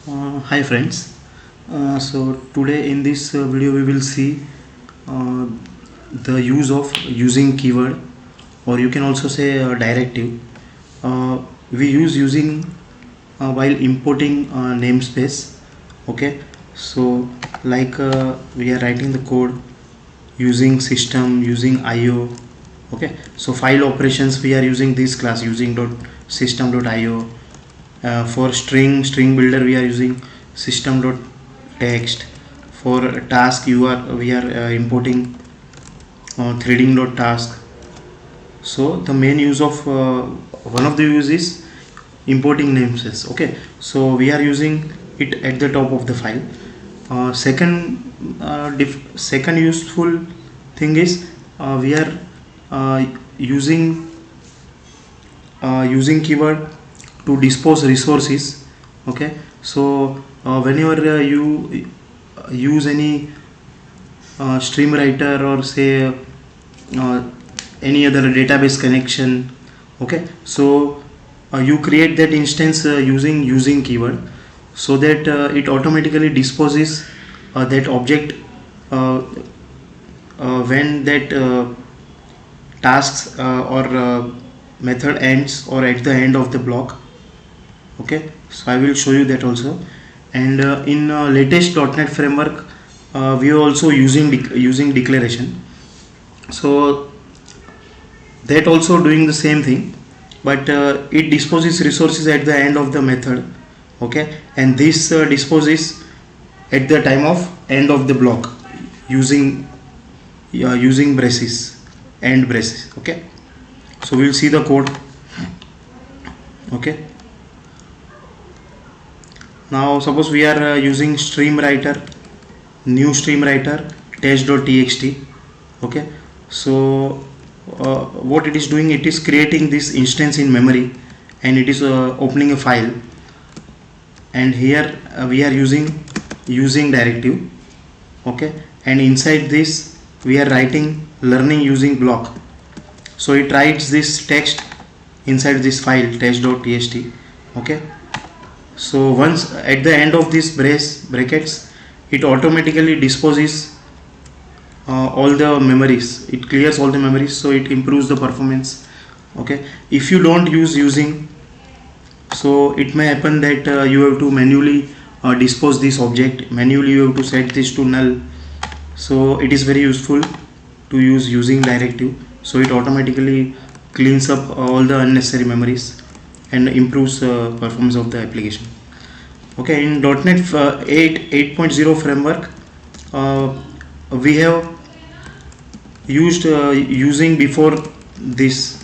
Hi friends. So today in this video we will see uh, the use of using keyword, or you can also say directive. We use using while importing namespace. Okay, so like we are writing the code using system, using IO. Okay, so file operations we are using this class using .system.io. For string builder we are using system.text. For task we are importing threading.task. So the main use of one of the use is importing namespace. Okay, so we are using it at the top of the file. Second useful thing is we are using keyword to dispose resources. Okay, so whenever you use any stream writer, or say any other database connection, okay, so you create that instance using keyword, so that it automatically disposes that object when that tasks or method ends, or at the end of the block. Okay, so I will show you that also. And in latest .NET framework we are also using declaration, so that also doing the same thing, but it disposes resources at the end of the method. Okay, and this disposes at the time of end of the block using braces, end braces. Okay, so we'll see the code. Okay, now suppose we are using stream writer, new stream writer test.txt. Okay, so what it is doing, it is creating this instance in memory, and it is opening a file. And here we are using directive. Okay, and inside this we are writing learning using block. So it writes this text inside this file test.txt. Okay, so once at the end of this brackets, it automatically disposes all the memories, it clears all the memories, so it improves the performance. Okay, if you don't use using, so it may happen that you have to manually dispose this object, manually you have to set this to null. So it is very useful to use using directive, so it automatically cleans up all the unnecessary memories and improves performance of the application. Okay, in .NET 8.0 framework we have used using before this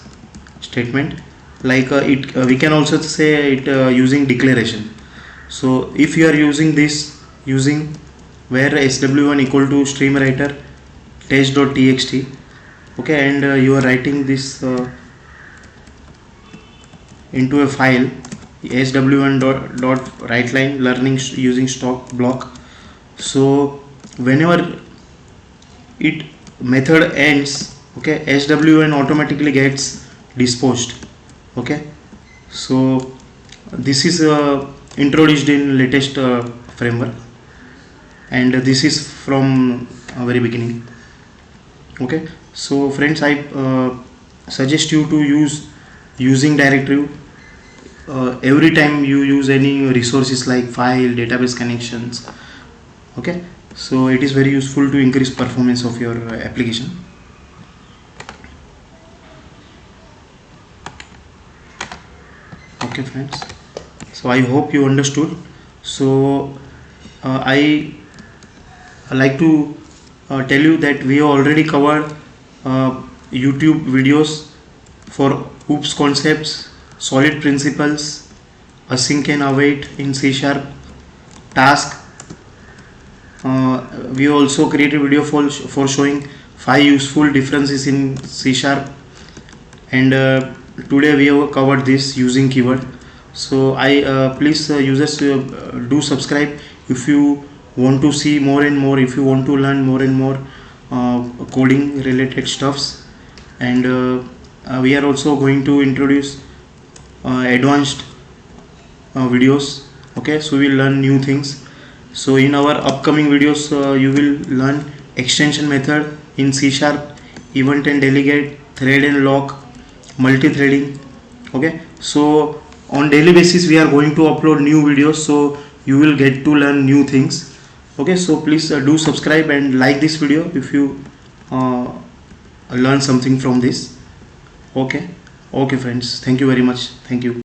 statement, like we can also say it using declaration. So if you are using this using, where sw1 equal to stream writer test.txt. Okay, and you are writing this into a file sw1 dot write line learning using stock block. So whenever it method ends, okay, sw1 automatically gets disposed. Okay, so this is introduced in latest framework, and this is from very beginning. Okay, so friends, I suggest you to use using directive every time you use any resources like file, database connections. Okay, so it is very useful to increase performance of your application. Okay friends, so I hope you understood. So I like to tell you that we have already covered YouTube videos for OOPS concepts, solid principles, async and await in C#, task. We also created a video for showing 5 useful differences in C#, and today we have covered this using keyword. So I please users do subscribe if you want to see more and more, if you want to learn more and more coding related stuffs. And we are also going to introduce advanced videos Okay, so we will learn new things. So in our upcoming videos you will learn extension method in C#, event and delegate, thread and lock, multi-threading. Okay, so on daily basis we are going to upload new videos, so you will get to learn new things. Okay, so please do subscribe and like this video if you learn something from this. Okay, okay friends, thank you very much. Thank you.